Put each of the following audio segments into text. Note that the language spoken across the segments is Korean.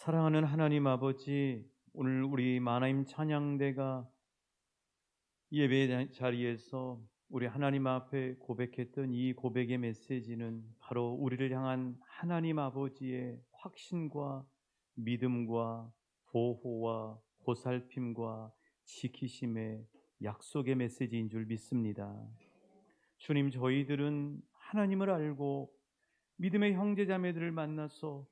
사랑하는 하나님 아버지, 오늘 우리 만화임 찬양대가 예배 자리에서 우리 하나님 앞에 고백했던 이 고백의 메시지는 바로 우리를 향한 하나님 아버지의 확신과 믿음과 보호와 보살핌과 지키심의 약속의 메시지인 줄 믿습니다. 주님, 저희들은 하나님을 알고 믿음의 형제자매들을 만나서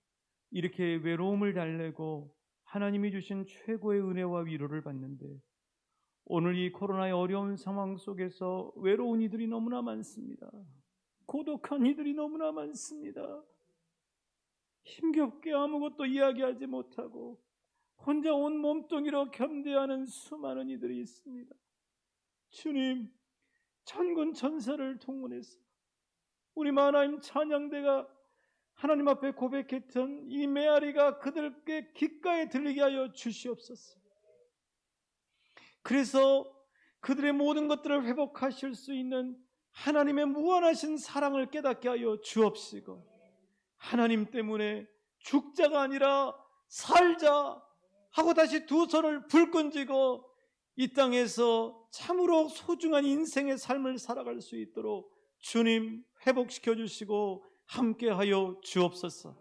이렇게 외로움을 달래고 하나님이 주신 최고의 은혜와 위로를 받는데, 오늘 이 코로나의 어려운 상황 속에서 외로운 이들이 너무나 많습니다. 고독한 이들이 너무나 많습니다. 힘겹게 아무것도 이야기하지 못하고 혼자 온 몸뚱이로 겸대하는 수많은 이들이 있습니다. 주님, 천군 천사를 동원해서 우리 만화임 찬양대가 하나님 앞에 고백했던 이 메아리가 그들께 귓가에 들리게 하여 주시옵소서. 그래서 그들의 모든 것들을 회복하실 수 있는 하나님의 무한하신 사랑을 깨닫게 하여 주옵시고, 하나님 때문에 죽자가 아니라 살자 하고 다시 두 손을 불끈 쥐고 이 땅에서 참으로 소중한 인생의 삶을 살아갈 수 있도록 주님 회복시켜 주시고 함께하여 주옵소서.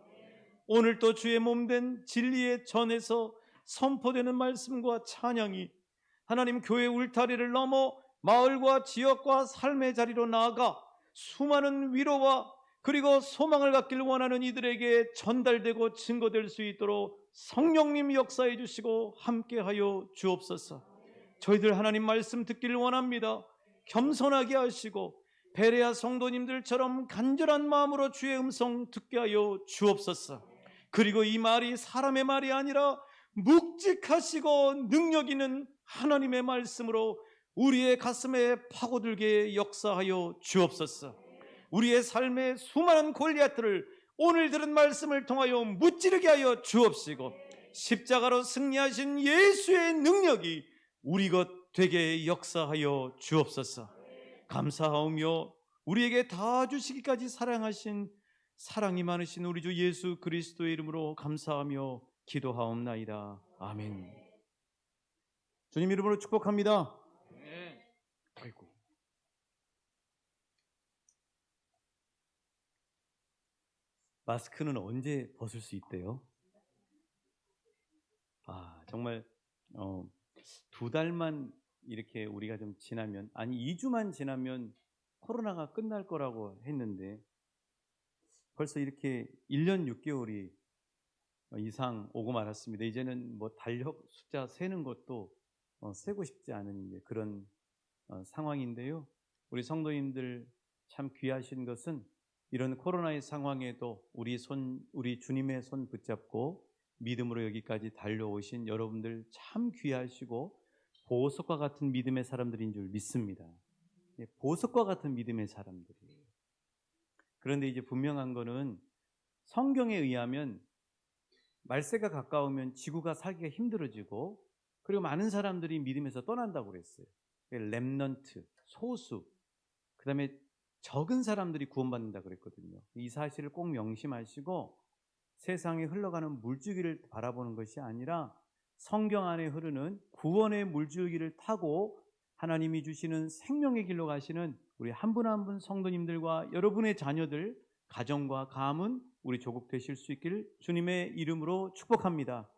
오늘 또 주의 몸된 진리의 전에서 선포되는 말씀과 찬양이 하나님 교회 울타리를 넘어 마을과 지역과 삶의 자리로 나아가 수많은 위로와 그리고 소망을 갖길 원하는 이들에게 전달되고 증거될 수 있도록 성령님 역사해 주시고 함께하여 주옵소서. 저희들 하나님 말씀 듣기를 원합니다. 겸손하게 하시고 베레아 성도님들처럼 간절한 마음으로 주의 음성 듣게 하여 주옵소서. 그리고 이 말이 사람의 말이 아니라 묵직하시고 능력 있는 하나님의 말씀으로 우리의 가슴에 파고들게 역사하여 주옵소서. 우리의 삶의 수많은 골리앗들을 오늘 들은 말씀을 통하여 무찌르게 하여 주옵시고, 십자가로 승리하신 예수의 능력이 우리 것 되게 역사하여 주옵소서. 감사하오며 우리에게 다 주시기까지 사랑하신 사랑이 많으신 우리 주 예수 그리스도의 이름으로 감사하며 기도하옵나이다. 아멘. 주님 이름으로 축복합니다. 네. 아이고. 마스크는 언제 벗을 수 있대요? 정말 2달만 이렇게 우리가 좀 지나면, 아니 2주만 지나면 코로나가 끝날 거라고 했는데 벌써 이렇게 1년 6개월이 이상 오고 말았습니다. 이제는 뭐 달력 숫자 세는 것도 세고 싶지 않은 이제 그런 상황인데요. 우리 성도님들 참 귀하신 것은 이런 코로나의 상황에도 우리 주님의 손 붙잡고 믿음으로 여기까지 달려오신 여러분들 참 귀하시고 보석과 같은 믿음의 사람들인 줄 믿습니다. 보석과 같은 믿음의 사람들이에요. 그런데 이제 분명한 거는 성경에 의하면 말세가 가까우면 지구가 살기가 힘들어지고, 그리고 많은 사람들이 믿음에서 떠난다고 그랬어요. 렘넌트, 소수, 그 다음에 적은 사람들이 구원받는다고 그랬거든요. 이 사실을 꼭 명심하시고 세상에 흘러가는 물줄기를 바라보는 것이 아니라 성경 안에 흐르는 구원의 물줄기를 타고 하나님이 주시는 생명의 길로 가시는 우리 한 분 한 분 성도님들과 여러분의 자녀들, 가정과 가문, 우리 조국 되실 수 있기를 주님의 이름으로 축복합니다.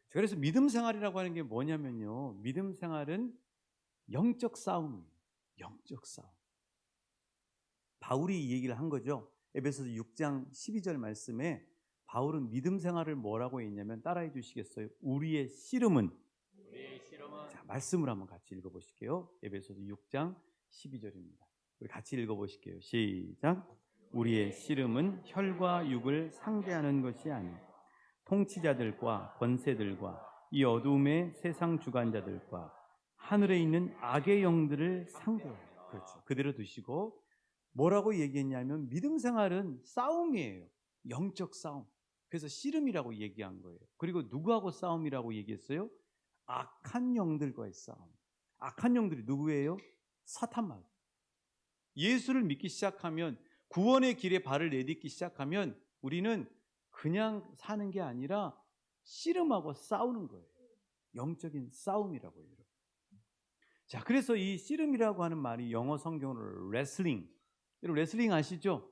그래서 믿음 생활이라고 하는 게 뭐냐면요, 믿음 생활은 영적 싸움이에요. 영적 싸움. 바울이 이 얘기를 한 거죠. 에베소서 6장 12절 말씀에 바울은 믿음 생활을 뭐라고 했냐면, 따라해 주시겠어요? 우리의 씨름은. 자, 말씀을 한번 같이 읽어보실게요. 에베소서 6장 12절입니다. 우리 같이 읽어보실게요. 시작. 우리의 씨름은 혈과 육을 상대하는 것이 아니 통치자들과 권세들과 이 어두움의 세상 주관자들과 하늘에 있는 악의 영들을 상대해요. 그렇죠. 그대로 두시고 뭐라고 얘기했냐면 믿음 생활은 싸움이에요. 영적 싸움. 그래서 씨름이라고 얘기한 거예요. 그리고 누구하고 싸움이라고 얘기했어요? 악한 영들과의 싸움. 악한 영들이 누구예요? 사탄만. 예수를 믿기 시작하면, 구원의 길에 발을 내딛기 시작하면 우리는 그냥 사는 게 아니라 씨름하고 싸우는 거예요. 영적인 싸움이라고요. 자, 그래서 이 씨름이라고 하는 말이 영어 성경으로 레슬링. 여러분 레슬링 아시죠?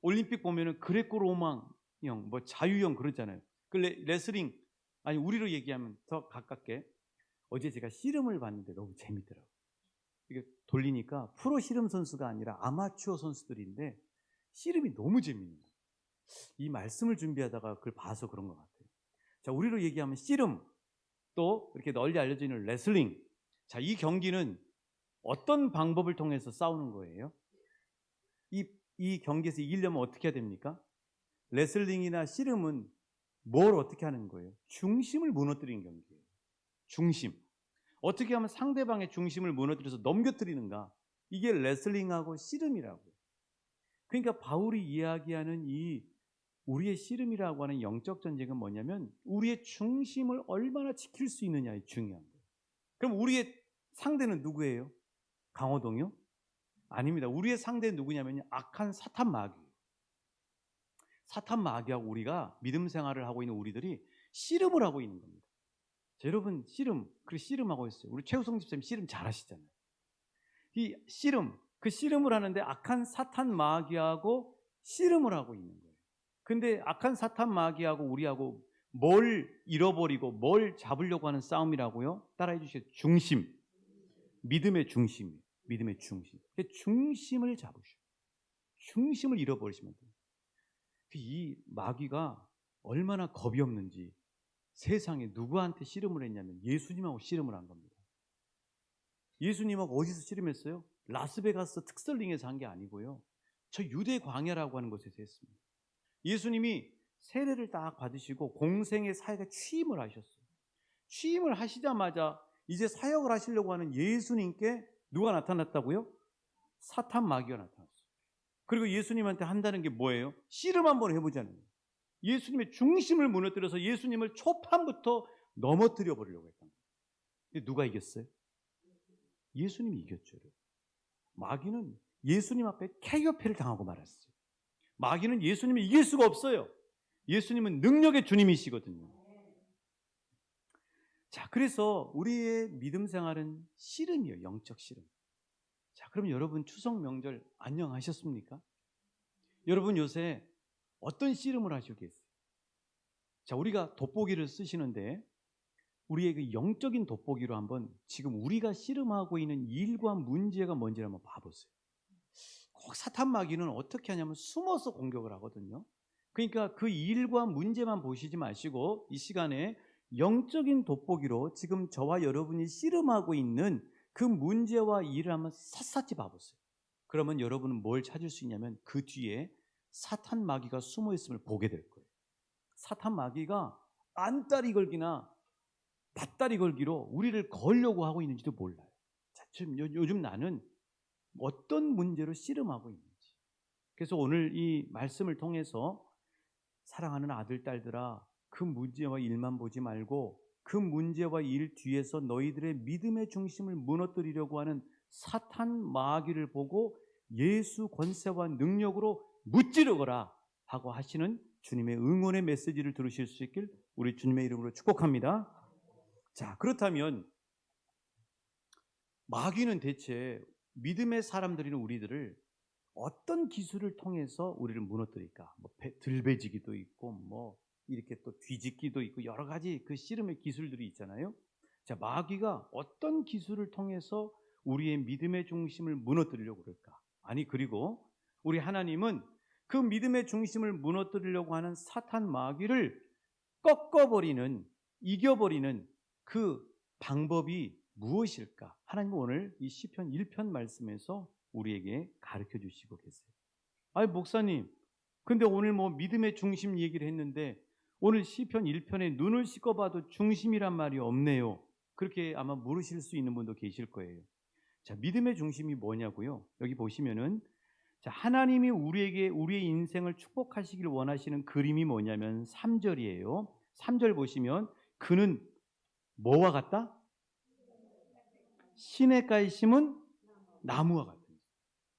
올림픽 보면은 그레코 로마형, 뭐 자유형 그러잖아요. 그 레슬링, 아니 우리로 얘기하면 더 가깝게, 어제 제가 씨름을 봤는데 너무 재밌더라고요. 이게 돌리니까 프로 씨름 선수가 아니라 아마추어 선수들인데 씨름이 너무 재밌는 거예요. 이 말씀을 준비하다가 그걸 봐서 그런 것 같아요. 자, 우리로 얘기하면 씨름, 또 이렇게 널리 알려져 있는 레슬링. 자, 이 경기는 어떤 방법을 통해서 싸우는 거예요? 이 경기에서 이기려면 어떻게 해야 됩니까? 레슬링이나 씨름은 뭘 어떻게 하는 거예요? 중심을 무너뜨리는 경기예요. 중심. 어떻게 하면 상대방의 중심을 무너뜨려서 넘겨뜨리는가? 이게 레슬링하고 씨름이라고. 그러니까 바울이 이야기하는 이 우리의 씨름이라고 하는 영적 전쟁은 뭐냐면 우리의 중심을 얼마나 지킬 수 있느냐에 중요한 거예요. 그럼 우리의 상대는 누구예요? 강호동이요? 아닙니다. 우리의 상대는 누구냐면요, 악한 사탄 마귀예요. 사탄 마귀하고 우리가 믿음 생활을 하고 있는 우리들이 씨름을 하고 있는 겁니다. 자, 여러분 씨름하고 있어요. 우리 최우성 집사님 씨름 잘하시잖아요. 이 씨름, 그 씨름을 하는데 악한 사탄 마귀하고 씨름을 하고 있는 거예요. 근데 악한 사탄 마귀하고 우리하고 뭘 잃어버리고 뭘 잡으려고 하는 싸움이라고요? 따라해 주시죠. 중심. 믿음의 중심이에요. 믿음의 중심. 중심을 잡으시오. 중심을 잃어버리시면 돼요. 이 마귀가 얼마나 겁이 없는지 세상에 누구한테 씨름을 했냐면 예수님하고 씨름을 한 겁니다. 예수님하고 어디서 씨름했어요? 라스베가스 특설링에서 한 게 아니고요. 저 유대 광야라고 하는 곳에서 했습니다. 예수님이 세례를 딱 받으시고 공생의 사역에 취임을 하셨어요. 취임을 하시자마자 이제 사역을 하시려고 하는 예수님께 누가 나타났다고요? 사탄 마귀가 나타났어요. 그리고 예수님한테 한다는 게 뭐예요? 씨름 한번 해보자는 거예요. 예수님의 중심을 무너뜨려서 예수님을 초판부터 넘어뜨려 버리려고 했던 거예요. 근데 누가 이겼어요? 예수님이 이겼죠. 마귀는 예수님 앞에 KO패를 당하고 말았어요. 마귀는 예수님을 이길 수가 없어요. 예수님은 능력의 주님이시거든요. 자, 그래서 우리의 믿음 생활은 씨름이에요. 영적 씨름. 자, 그럼 여러분 추석 명절 안녕하셨습니까? 여러분 요새 어떤 씨름을 하시겠어요? 자, 우리가 돋보기를 쓰시는데 우리의 그 영적인 돋보기로 한번 지금 우리가 씨름하고 있는 일과 문제가 뭔지 한번 봐보세요. 꼭 사탄 마귀는 어떻게 하냐면 숨어서 공격을 하거든요. 그러니까 그 일과 문제만 보시지 마시고 이 시간에 영적인 돋보기로 지금 저와 여러분이 씨름하고 있는 그 문제와 일을 한번 샅샅이 봐보세요. 그러면 여러분은 뭘 찾을 수 있냐면 그 뒤에 사탄 마귀가 숨어 있음을 보게 될 거예요. 사탄 마귀가 안다리 걸기나 밭다리 걸기로 우리를 걸려고 하고 있는지도 몰라요. 자, 지금 요즘 나는 어떤 문제로 씨름하고 있는지. 그래서 오늘 이 말씀을 통해서 사랑하는 아들, 딸들아, 그 문제와 일만 보지 말고 그 문제와 일 뒤에서 너희들의 믿음의 중심을 무너뜨리려고 하는 사탄 마귀를 보고 예수 권세와 능력으로 무찌르거라 하고 하시는 주님의 응원의 메시지를 들으실 수 있길 우리 주님의 이름으로 축복합니다. 자, 그렇다면 마귀는 대체 믿음의 사람들인 우리들을 어떤 기술을 통해서 우리를 무너뜨릴까? 뭐 들배지기도 있고 뭐 이렇게 또 뒤집기도 있고 여러 가지 그 씨름의 기술들이 있잖아요. 자, 마귀가 어떤 기술을 통해서 우리의 믿음의 중심을 무너뜨리려고 그럴까? 아니, 그리고 우리 하나님은 그 믿음의 중심을 무너뜨리려고 하는 사탄 마귀를 꺾어버리는, 이겨버리는 그 방법이 무엇일까? 하나님은 오늘 이 시편 1편 말씀에서 우리에게 가르쳐 주시고 계세요. 아니, 목사님, 근데 오늘 뭐 믿음의 중심 얘기를 했는데 오늘 시편 1편에 눈을 씻어봐도 중심이란 말이 없네요. 그렇게 아마 물으실 수 있는 분도 계실 거예요. 자, 믿음의 중심이 뭐냐고요? 여기 보시면은 자, 하나님이 우리에게 우리의 인생을 축복하시길 원하시는 그림이 뭐냐면 3절이에요. 3절 보시면 그는 뭐와 같다? 시냇가에 심은 나무와 같은.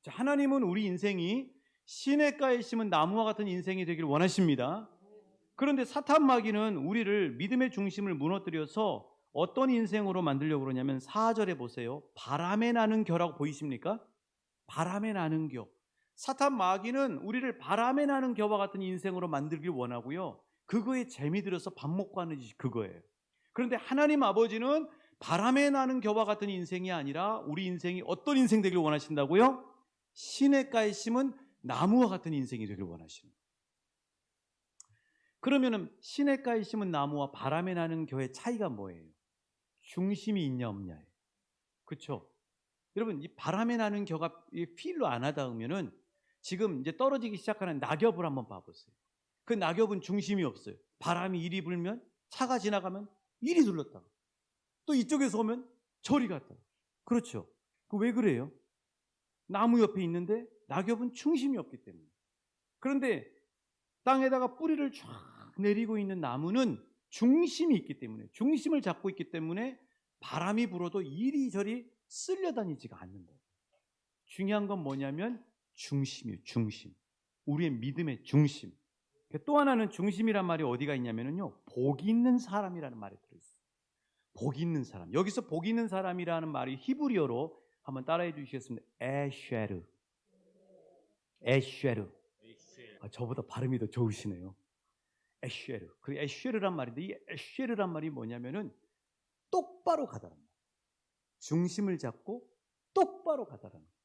자, 하나님은 우리 인생이 시냇가에 심은 나무와 같은 인생이 되기를 원하십니다. 그런데 사탄 마귀는 우리를 믿음의 중심을 무너뜨려서 어떤 인생으로 만들려고 그러냐면 4절에 보세요. 바람에 나는 겨라고 보이십니까? 바람에 나는 겨. 사탄 마귀는 우리를 바람에 나는 겨와 같은 인생으로 만들길 원하고요. 그거에 재미 들어서 밥 먹고 하는 짓이 그거예요. 그런데 하나님 아버지는 바람에 나는 겨와 같은 인생이 아니라 우리 인생이 어떤 인생 되길 원하신다고요? 시냇가에 심은 나무와 같은 인생이 되길 원하시는 거예요. 그러면은 시냇가에 심은 나무와 바람에 나는 겨의 차이가 뭐예요? 중심이 있냐 없냐예요. 그렇죠? 여러분, 이 바람에 나는 겨가 필로 안 하다 보면은 지금 이제 떨어지기 시작하는 낙엽을 한번 봐보세요. 그 낙엽은 중심이 없어요. 바람이 이리 불면 차가 지나가면 이리 둘렀다가 또 이쪽에서 오면 저리 갔다가. 그렇죠? 왜 그래요? 나무 옆에 있는데 낙엽은 중심이 없기 때문에. 그런데 땅에다가 뿌리를 쫙 내리고 있는 나무는 중심이 있기 때문에, 중심을 잡고 있기 때문에 바람이 불어도 이리저리 쓸려다니지가 않는다. 중요한 건 뭐냐면 중심이에요. 중심. 우리의 믿음의 중심. 또 하나는 중심이란 말이 어디가 있냐면요, 복 있는 사람이라는 말이 들어있어요. 복 있는 사람. 여기서 복 있는 사람이라는 말이 히브리어로 한번 따라해 주시겠습니다. 에쉐르. 에쉐르. 저보다 발음이 더 좋으시네요. 에쉐르. 그 에쉐르란 말인데, 이 에쉐르란 말이 뭐냐면은 똑바로 가다라는 거예요. 중심을 잡고 똑바로 가다라는 거예요.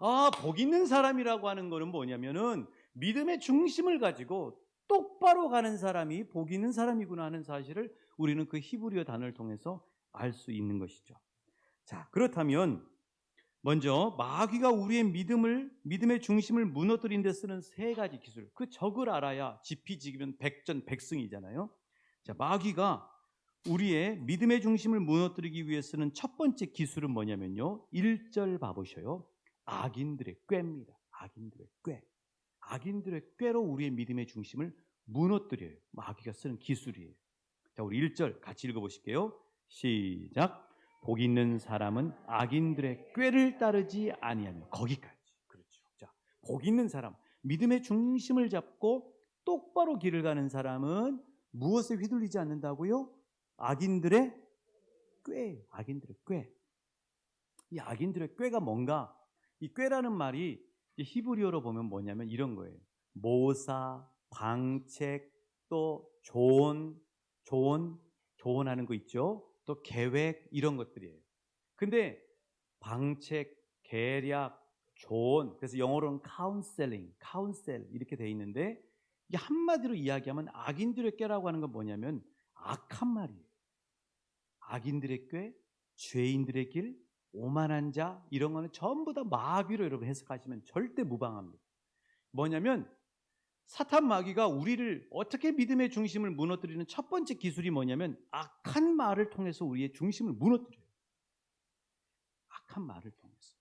아, 복 있는 사람이라고 하는 거는 뭐냐면은 믿음의 중심을 가지고 똑바로 가는 사람이 복 있는 사람이구나 하는 사실을 우리는 그 히브리어 단어를 통해서 알 수 있는 것이죠. 자, 그렇다면 먼저 마귀가 우리의 믿음의 중심을 무너뜨린 데 쓰는 세 가지 기술, 그 적을 알아야 지피지기면 백전백승이잖아요. 자, 마귀가 우리의 믿음의 중심을 무너뜨리기 위해 쓰는 첫 번째 기술은 뭐냐면요, 1절 봐보셔요. 악인들의 꾀입니다. 악인들의 꾀. 악인들의 꾀로 우리의 믿음의 중심을 무너뜨려요. 마귀가 쓰는 기술이에요. 자, 우리 1절 같이 읽어보실게요. 시작. 복 있는 사람은 악인들의 꾀를 따르지 아니하며. 거기까지. 그렇죠. 자, 복 있는 사람, 믿음의 중심을 잡고 똑바로 길을 가는 사람은 무엇에 휘둘리지 않는다고요? 악인들의 꾀. 악인들의 꾀. 이 악인들의 꾀가 뭔가? 이 꾀라는 말이 히브리어로 보면 뭐냐면 이런 거예요. 모사, 방책, 또 조언하는 거 있죠. 또 계획, 이런 것들이에요. 근데 방책, 계략, 조언, 그래서 영어로는 카운셀 이렇게 돼 있는데, 이게 한마디로 이야기하면 악인들의 꾀라고 하는 건 뭐냐면 악한 말이에요. 악인들의 꾀, 죄인들의 길, 오만한 자, 이런 거는 전부 다 마귀로 여러분 해석하시면 절대 무방합니다. 뭐냐면 사탄 마귀가 우리를 어떻게 믿음의 중심을 무너뜨리는 첫 번째 기술이 뭐냐면 악한 말을 통해서 우리의 중심을 무너뜨려요. 악한 말을 통해서.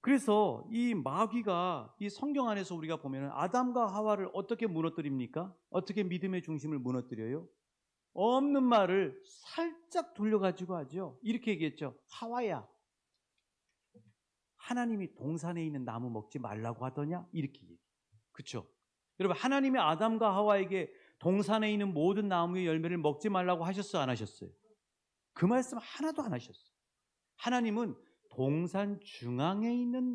그래서 이 마귀가 이 성경 안에서 우리가 보면 아담과 하와를 어떻게 무너뜨립니까? 어떻게 믿음의 중심을 무너뜨려요? 없는 말을 살짝 돌려가지고 하죠. 이렇게 얘기했죠. 하와야, 하나님이 동산에 있는 나무 먹지 말라고 하더냐? 이렇게 얘기해요. 그렇죠? 여러분, 하나님이 아담과 하와에게 동산에 있는 모든 나무의 열매를 먹지 말라고 하셨어요? 안 하셨어요? 그 말씀 하나도 안 하셨어요. 하나님은 동산 중앙에 있는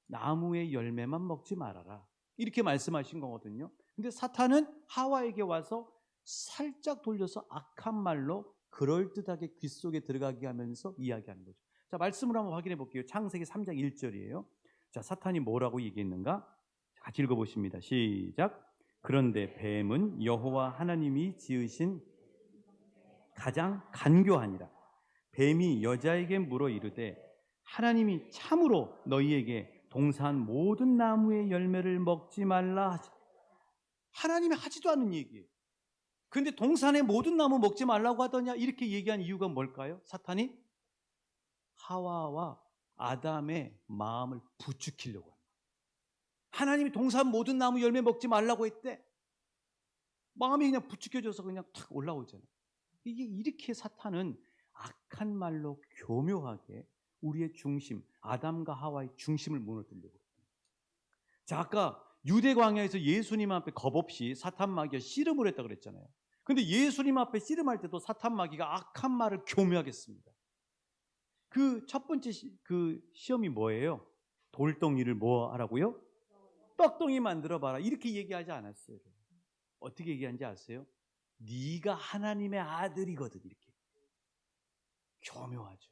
나무의 열매만 먹지 말아라, 이렇게 말씀하신 거거든요. 근데 사탄은 하와에게 와서 살짝 돌려서 악한 말로 그럴듯하게 귀 속에 들어가게 하면서 이야기하는 거죠. 자, 말씀을 한번 확인해 볼게요. 창세기 3장 1절이에요. 자, 사탄이 뭐라고 얘기했는가? 같이 읽어보십니다. 시작. 그런데 뱀은 여호와 하나님이 지으신 가장 간교하니라. 뱀이 여자에게 물어 이르되 하나님이 참으로 너희에게 동산 모든 나무의 열매를 먹지 말라 하지. 하나님이 하지도 않은 얘기예요. 그런데 동산의 모든 나무 먹지 말라고 하더냐? 이렇게 얘기한 이유가 뭘까요? 사탄이 하와와 아담의 마음을 부추기려고 합니다. 하나님이 동산 모든 나무 열매 먹지 말라고 했대. 마음이 그냥 부추겨져서 그냥 탁 올라오잖아요. 이게 이렇게 사탄은 악한 말로 교묘하게 우리의 중심, 아담과 하와의 중심을 무너뜨리려고 합니다. 자, 아까 유대 광야에서 예수님 앞에 겁 없이 사탄 마귀가 씨름을 했다 그랬잖아요. 근데 예수님 앞에 씨름할 때도 사탄 마귀가 악한 말을 교묘하게 씁니다. 그 첫 번째 그 시험이 뭐예요? 돌덩이를 뭐 하라고요? 떡덩이 만들어 봐라. 이렇게 얘기하지 않았어요. 어떻게 얘기한지 아세요? 네가 하나님의 아들이거든. 이렇게 교묘하죠.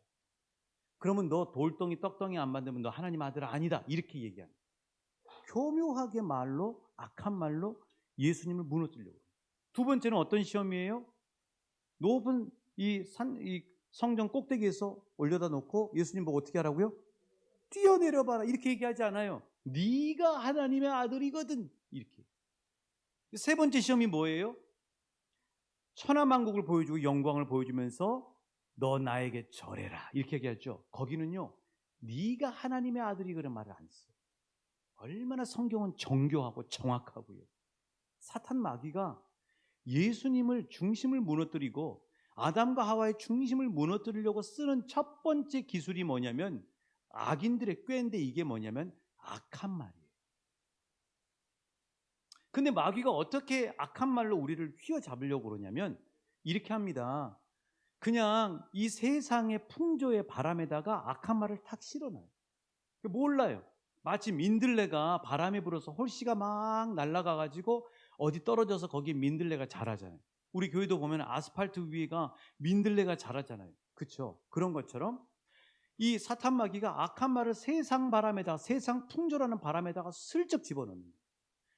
그러면 너 돌덩이 떡덩이 안 만들면 너 하나님 아들 아니다. 이렇게 얘기합니다. 교묘하게 말로, 악한 말로 예수님을 무너뜨리려고. 두 번째는 어떤 시험이에요? 높은 이 성전 꼭대기에서 올려다 놓고 예수님 보고 어떻게 하라고요? 뛰어내려봐라. 이렇게 얘기하지 않아요. 네가 하나님의 아들이거든. 이렇게. 세 번째 시험이 뭐예요? 천하만국을 보여주고 영광을 보여주면서 너 나에게 절해라. 이렇게 얘기하죠. 거기는요. 네가 하나님의 아들이 그런 말을 안 써요. 얼마나 성경은 정교하고 정확하고요. 사탄 마귀가 예수님을 중심을 무너뜨리고 아담과 하와의 중심을 무너뜨리려고 쓰는 첫 번째 기술이 뭐냐면 악인들의 꾀인데 이게 뭐냐면 악한 말이에요. 근데 마귀가 어떻게 악한 말로 우리를 휘어잡으려고 그러냐면 이렇게 합니다. 그냥 이 세상의 풍조의 바람에다가 악한 말을 탁 실어놔요. 몰라요. 마치 민들레가 바람에 불어서 홀씨가 막 날아가가지고 어디 떨어져서 거기 민들레가 자라잖아요. 우리 교회도 보면 아스팔트 위가 민들레가 자라잖아요. 그렇죠? 그런 것처럼 이 사탄 마귀가 악한 말을 세상 바람에다가, 세상 풍조라는 바람에다가 슬쩍 집어넣는 거예요.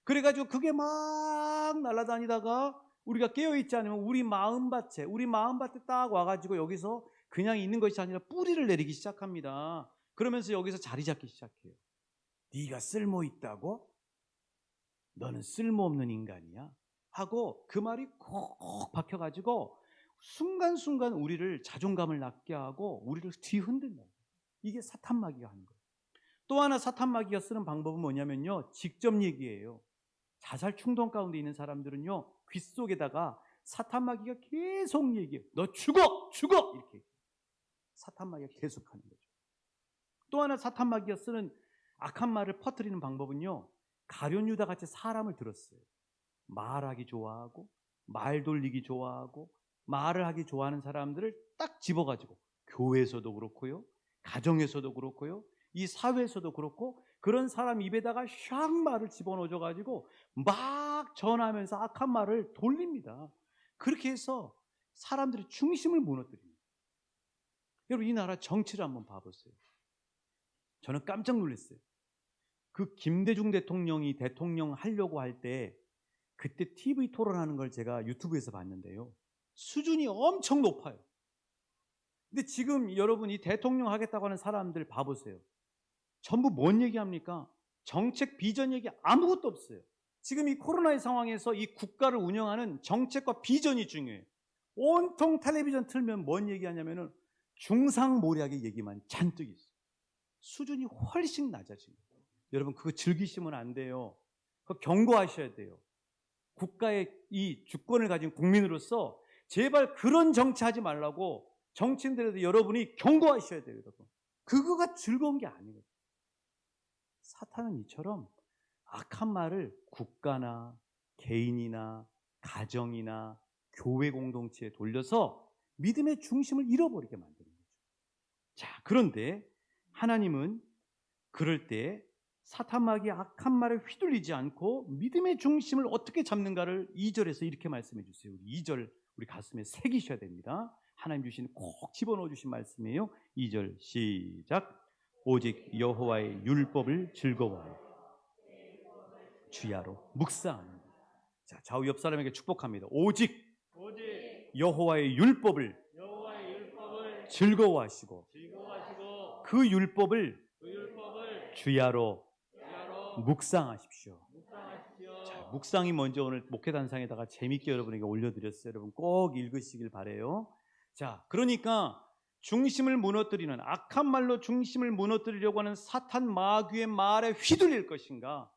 그래가지고 그게 막 날아다니다가 우리가 깨어있지 않으면 우리 마음밭에 딱 와가지고 여기서 그냥 있는 것이 아니라 뿌리를 내리기 시작합니다. 그러면서 여기서 자리 잡기 시작해요. 네가 쓸모있다고? 너는 쓸모없는 인간이야? 하고 그 말이 콕 박혀가지고 순간순간 우리를 자존감을 낮게 하고 우리를 뒤흔든다. 이게 사탄 마귀가 하는 거예요. 또 하나 사탄 마귀가 쓰는 방법은 뭐냐면요. 직접 얘기예요. 자살 충동 가운데 있는 사람들은요. 귀 속에다가 사탄 마귀가 계속 얘기해요. 너 죽어! 죽어! 이렇게 사탄 마귀가 계속하는 거죠. 또 하나 사탄 마귀가 쓰는 악한 말을 퍼뜨리는 방법은요. 가룟 유다 같이 사람을 들었어요. 말하기 좋아하고 말 돌리기 좋아하고 말을 하기 좋아하는 사람들을 딱 집어가지고 교회에서도 그렇고요. 가정에서도 그렇고요. 이 사회에서도 그렇고 그런 사람 입에다가 샥 말을 집어넣어가지고 막 전하면서 악한 말을 돌립니다. 그렇게 해서 사람들의 중심을 무너뜨립니다. 여러분 이 나라 정치를 한번 봐보세요. 저는 깜짝 놀랐어요. 그 김대중 대통령이 대통령 하려고 할 때 그때 TV 토론하는 걸 제가 유튜브에서 봤는데요. 수준이 엄청 높아요. 근데 지금 여러분 이 대통령 하겠다고 하는 사람들 봐보세요. 전부 뭔 얘기합니까? 정책 비전 얘기 아무것도 없어요. 지금 이 코로나의 상황에서 이 국가를 운영하는 정책과 비전이 중요해요. 온통 텔레비전 틀면 뭔 얘기하냐면은 중상모략의 얘기만 잔뜩 있어요. 수준이 훨씬 낮아집니다. 여러분 그거 즐기시면 안 돼요. 그거 경고하셔야 돼요. 국가의 이 주권을 가진 국민으로서 제발 그런 정치하지 말라고 정치인들에도 여러분이 경고하셔야 돼요. 여러분. 그거가 즐거운 게 아니거든요. 사탄은 이처럼 악한 말을 국가나 개인이나 가정이나 교회 공동체에 돌려서 믿음의 중심을 잃어버리게 만드는 거죠. 자, 그런데 하나님은 그럴 때 사탄 마귀의 악한 말에 휘둘리지 않고 믿음의 중심을 어떻게 잡는가를 2절에서 이렇게 말씀해 주세요. 2절 우리 가슴에 새기셔야 됩니다. 하나님 주신 꼭 집어넣어 주신 말씀이에요. 2절 시작. 오직 여호와의 율법을 즐거워하여 주야로 묵상하는. 자, 좌우 옆 사람에게 축복합니다. 오직 여호와의 율법을 즐거워하시고 그 율법을 주야로 묵상하십시오. 자, 묵상이 먼저 오늘 목회단상에다가 재밌게 여러분에게 올려드렸어요. 여러분 꼭 읽으시길 바래요. 자, 그러니까 중심을 무너뜨리는 악한 말로 중심을 무너뜨리려고 하는 사탄 마귀의 말에 휘둘릴 것인가,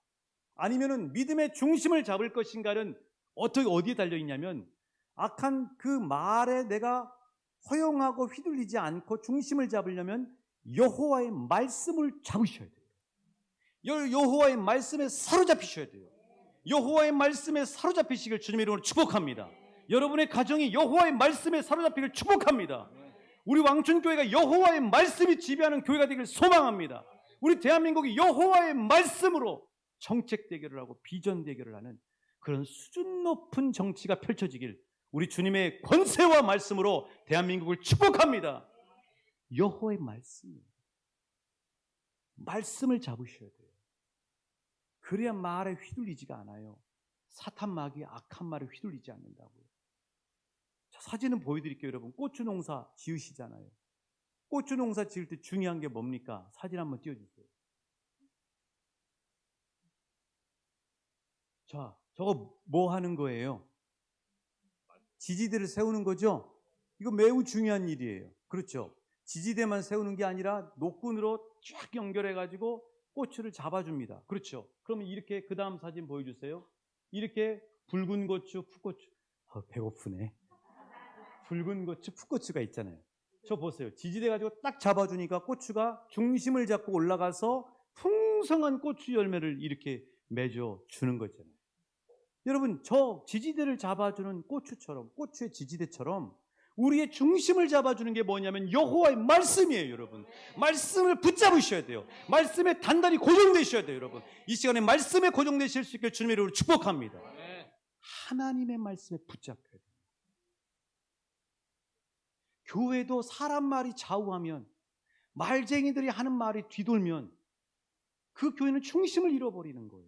아니면은 믿음의 중심을 잡을 것인가는 어디에 달려 있냐면 악한 그 말에 내가 허용하고 휘둘리지 않고 중심을 잡으려면 여호와의 말씀을 잡으셔야 돼요. 여호와의 말씀에 사로잡히셔야 돼요. 여호와의 말씀에 사로잡히시길 주님의 이름으로 축복합니다. 여러분의 가정이 여호와의 말씀에 사로잡히길 축복합니다. 우리 왕춘교회가 여호와의 말씀이 지배하는 교회가 되길 소망합니다. 우리 대한민국이 여호와의 말씀으로 정책 대결을 하고 비전 대결을 하는 그런 수준 높은 정치가 펼쳐지길 우리 주님의 권세와 말씀으로 대한민국을 축복합니다. 여호와의 말씀을 잡으셔야 돼요. 그래야 말에 휘둘리지가 않아요. 사탄 마귀의 악한 말에 휘둘리지 않는다고요. 자, 사진은 보여드릴게요. 여러분, 고추 농사 지으시잖아요. 고추 농사 지을 때 중요한 게 뭡니까? 사진 한번 띄워주세요. 자, 저거 뭐 하는 거예요? 지지대를 세우는 거죠? 이거 매우 중요한 일이에요. 그렇죠? 지지대만 세우는 게 아니라 노끈으로 쫙 연결해가지고 고추를 잡아줍니다. 그렇죠? 그러면 이렇게 그 다음 사진 보여주세요. 이렇게 붉은 고추, 풋고추. 배고프네. 붉은 고추, 풋고추가 있잖아요. 저 보세요. 지지대 가지고 딱 잡아주니까 고추가 중심을 잡고 올라가서 풍성한 고추 열매를 이렇게 맺어주는 거잖아요. 여러분, 저 지지대를 잡아주는 고추처럼, 고추의 지지대처럼 우리의 중심을 잡아주는 게 뭐냐면 여호와의 말씀이에요, 여러분. 말씀을 붙잡으셔야 돼요. 말씀에 단단히 고정되셔야 돼요, 여러분. 이 시간에 말씀에 고정되실 수 있게 주님의 이름으로 축복합니다. 하나님의 말씀에 붙잡혀야 돼요. 교회도 사람 말이 좌우하면, 말쟁이들이 하는 말이 뒤돌면 그 교회는 중심을 잃어버리는 거예요.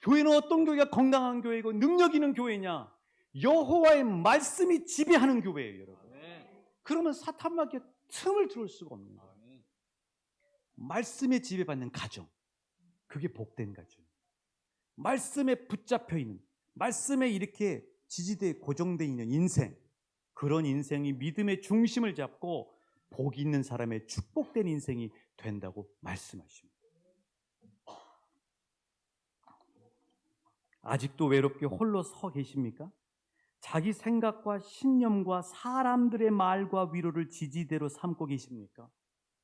교회는 어떤 교회가 건강한 교회이고 능력 있는 교회냐? 여호와의 말씀이 지배하는 교회예요, 여러분. 그러면 사탄 마귀의 틈을 들어올 수가 없는 거예요. 말씀에 지배받는 가정, 그게 복된 가정. 말씀에 붙잡혀 있는, 말씀에 이렇게 지지대에 고정되어 있는 인생, 그런 인생이 믿음의 중심을 잡고 복 있는 사람의 축복된 인생이 된다고 말씀하십니다. 아직도 외롭게 홀로 서 계십니까? 자기 생각과 신념과 사람들의 말과 위로를 지지대로 삼고 계십니까?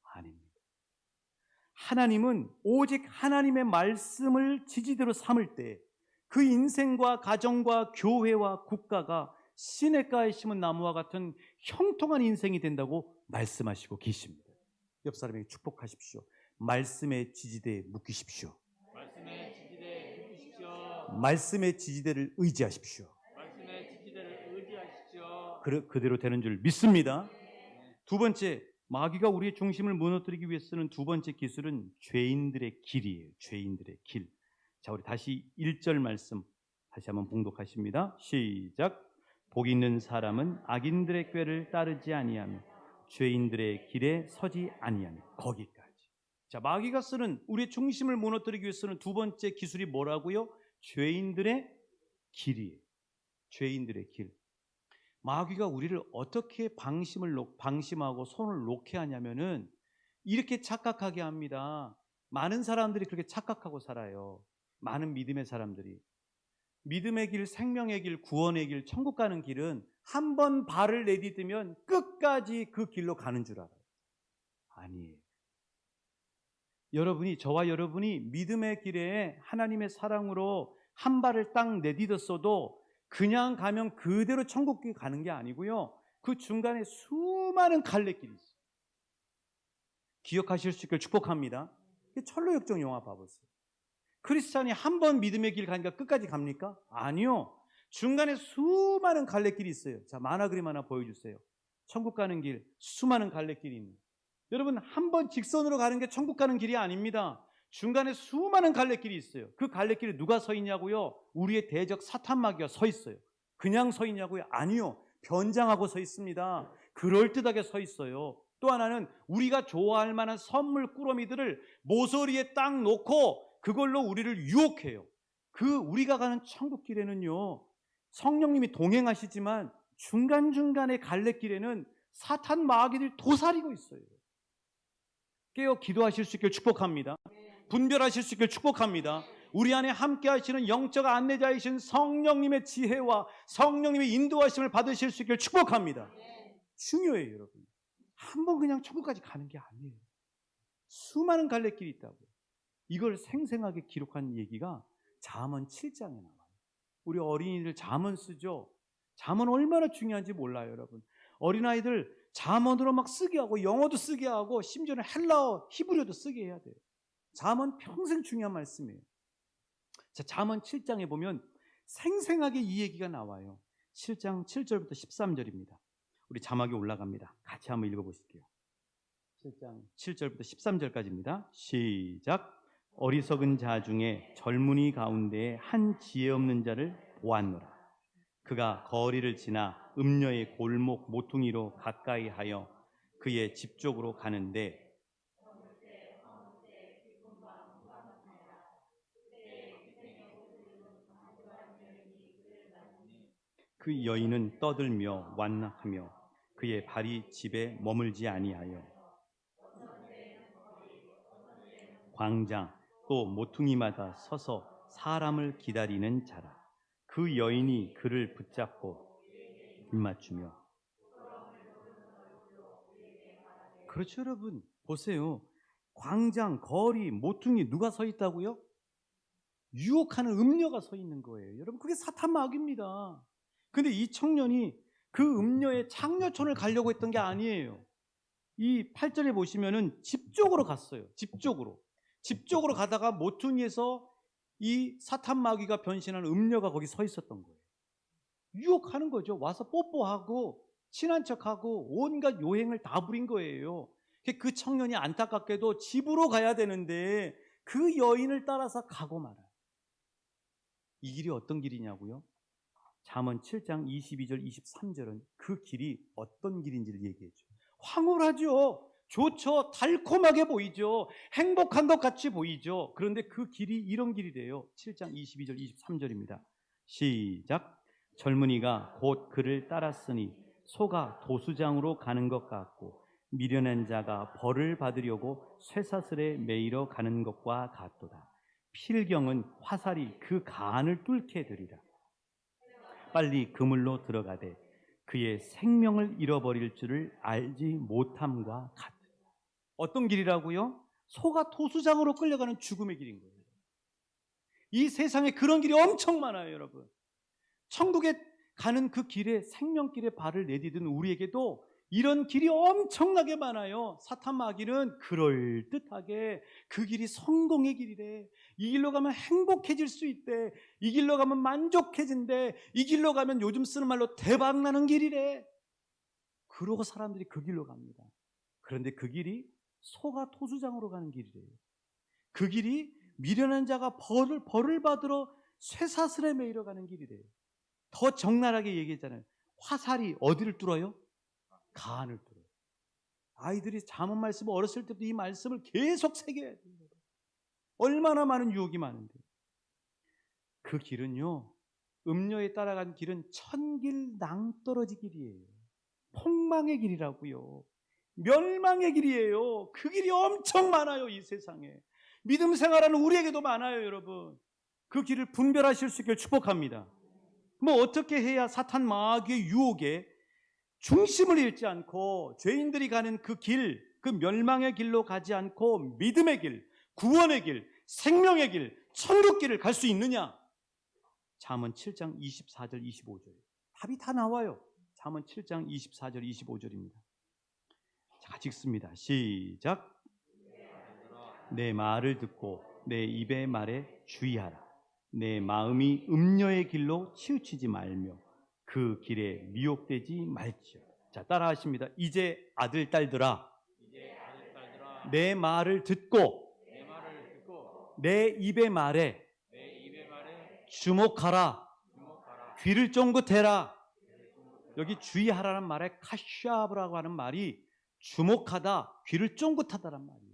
아닙니다. 하나님은 오직 하나님의 말씀을 지지대로 삼을 때 그 인생과 가정과 교회와 국가가 시냇가에 심은 나무와 같은 형통한 인생이 된다고 말씀하시고 계십니다. 옆 사람에게 축복하십시오. 말씀의 지지대에 묶이십시오. 말씀의 지지대에 묶이십시오. 말씀의 지지대를 의지하십시오. 말씀의 지지대를 의지하십시오. 그대로 되는 줄 믿습니다. 두 번째, 마귀가 우리의 중심을 무너뜨리기 위해 쓰는 두 번째 기술은 죄인들의 길이에요. 죄인들의 길. 자, 우리 다시 1절 말씀 다시 한번 봉독하십니다. 시작. 복 있는 사람은 악인들의 꾀를 따르지 아니하며 죄인들의 길에 서지 아니하며. 거기까지. 자, 마귀가 쓰는 우리의 중심을 무너뜨리기 위해 쓰는 두 번째 기술이 뭐라고요? 죄인들의 길이에요. 죄인들의 길. 마귀가 우리를 어떻게 방심하고 손을 놓게 하냐면은 이렇게 착각하게 합니다. 많은 사람들이 그렇게 착각하고 살아요. 많은 믿음의 사람들이. 믿음의 길, 생명의 길, 구원의 길, 천국 가는 길은 한 번 발을 내디디면 끝까지 그 길로 가는 줄 알아요. 아니에요. 저와 여러분이 믿음의 길에 하나님의 사랑으로 한 발을 딱 내디뎠어도 그냥 가면 그대로 천국에 가는 게 아니고요. 그 중간에 수많은 갈래길이 있어요. 기억하실 수 있길 축복합니다. 철로역정 영화 봐보세요. 크리스찬이 한 번 믿음의 길 가니까 끝까지 갑니까? 아니요. 중간에 수많은 갈래길이 있어요. 자, 만화 그림 하나 보여주세요. 천국 가는 길, 수많은 갈래길이 있는. 여러분, 한 번 직선으로 가는 게 천국 가는 길이 아닙니다. 중간에 수많은 갈래길이 있어요. 그 갈래길에 누가 서 있냐고요? 우리의 대적 사탄 마귀가 서 있어요. 그냥 서 있냐고요? 아니요. 변장하고 서 있습니다. 그럴듯하게 서 있어요. 또 하나는 우리가 좋아할 만한 선물 꾸러미들을 모서리에 딱 놓고 그걸로 우리를 유혹해요. 우리가 가는 천국 길에는요, 성령님이 동행하시지만 중간중간의 갈래길에는 사탄 마귀들이 도사리고 있어요. 깨어 기도하실 수 있길 축복합니다. 분별하실 수 있길 축복합니다. 우리 안에 함께 하시는 영적 안내자이신 성령님의 지혜와 성령님의 인도하심을 받으실 수 있길 축복합니다. 중요해요, 여러분. 한 번 그냥 천국까지 가는 게 아니에요. 수많은 갈래길이 있다고요. 이걸 생생하게 기록한 얘기가 잠언 7장에 나와요. 우리 어린이들 잠언 쓰죠. 잠언 얼마나 중요한지 몰라요, 여러분. 어린아이들 잠언으로 막 쓰게 하고 영어도 쓰게 하고 심지어는 헬라어, 히브리어도 쓰게 해야 돼요. 잠언 평생 중요한 말씀이에요. 자, 잠언 7장에 보면 생생하게 이 얘기가 나와요. 7장 7절부터 13절입니다. 우리 자막이 올라갑니다. 같이 한번 읽어보실게요. 7장 7절부터 13절까지입니다. 시작. 어리석은 자 중에 젊은이 가운데에 한 지혜 없는 자를 보았노라. 그가 거리를 지나 음녀의 골목 모퉁이로 가까이 하여 그의 집 쪽으로 가는데 그 여인은 떠들며 완락하며 그의 발이 집에 머물지 아니하여 광장 또 모퉁이마다 서서 사람을 기다리는 자라. 그 여인이 그를 붙잡고 입맞추며. 그렇죠, 여러분. 보세요. 광장, 거리, 모퉁이 누가 서 있다고요? 유혹하는 음녀가 서 있는 거예요. 여러분, 그게 사탄 마귀입니다. 근데 이 청년이 그 음녀의 창녀촌을 가려고 했던 게 아니에요. 이 8절에 보시면은 집 쪽으로 갔어요. 집 쪽으로 가다가 모퉁이에서 이 사탄 마귀가 변신한 음녀가 거기 서 있었던 거예요. 유혹하는 거죠. 와서 뽀뽀하고 친한 척하고 온갖 요행을 다 부린 거예요. 그 청년이 안타깝게도 집으로 가야 되는데 그 여인을 따라서 가고 말아요. 이 길이 어떤 길이냐고요? 잠언 7장 22절 23절은 그 길이 어떤 길인지를 얘기해줘요. 황홀하죠. 좋죠. 달콤하게 보이죠. 행복한 것 같이 보이죠. 그런데 그 길이 이런 길이래요. 7장 22절 23절입니다. 시작. 젊은이가 곧 그를 따랐으니 소가 도수장으로 가는 것 같고 미련한 자가 벌을 받으려고 쇠사슬에 매이러 가는 것과 같도다. 필경은 화살이 그 간을 뚫게 되리라. 빨리 그물로 들어가되 그의 생명을 잃어버릴 줄을 알지 못함과 같다. 어떤 길이라고요? 소가 토수장으로 끌려가는 죽음의 길인 거예요. 이 세상에 그런 길이 엄청 많아요, 여러분. 천국에 가는 그 길에 생명길에 발을 내디딘 우리에게도 이런 길이 엄청나게 많아요. 사탄 마귀는 그럴듯하게 그 길이 성공의 길이래. 이 길로 가면 행복해질 수 있대. 이 길로 가면 만족해진대. 이 길로 가면 요즘 쓰는 말로 대박나는 길이래. 그러고 사람들이 그 길로 갑니다. 그런데 그 길이 소가 토수장으로 가는 길이래요. 그 길이 미련한 자가 벌을 받으러 쇠사슬에 매이러 가는 길이래요. 더 적나라하게 얘기했잖아요. 화살이 어디를 뚫어요? 간을 뚫어요. 아이들이 잠언 말씀을 어렸을 때부터 이 말씀을 계속 새겨야 돼요. 얼마나 많은 유혹이 많은데. 그 길은요, 음녀에 따라간 길은 천길 낭떠러지 길이에요. 폭망의 길이라고요. 멸망의 길이에요. 그 길이 엄청 많아요, 이 세상에. 믿음 생활하는 우리에게도 많아요, 여러분. 그 길을 분별하실 수 있기를 축복합니다. 뭐 어떻게 해야 사탄 마귀의 유혹에 중심을 잃지 않고 죄인들이 가는 그 길, 그 멸망의 길로 가지 않고 믿음의 길, 구원의 길, 생명의 길, 천국 길을 갈 수 있느냐? 잠언 7장 24절 25절. 답이 다 나와요. 잠언 7장 24절 25절입니다. 자, 같이 읽습니다. 시작. 내 말을 듣고 내 입의 말에 주의하라. 내 마음이 음녀의 길로 치우치지 말며 그 길에 미혹되지 말지어. 자, 따라하십니다. 이제 아들 딸들아, 내 말을 듣고 내 입의 말에 주목하라. 귀를 쫑긋해라. 여기 주의하라는 말에 카샤브라고 하는 말이 주목하다, 귀를 쫑긋하다란 말이에요.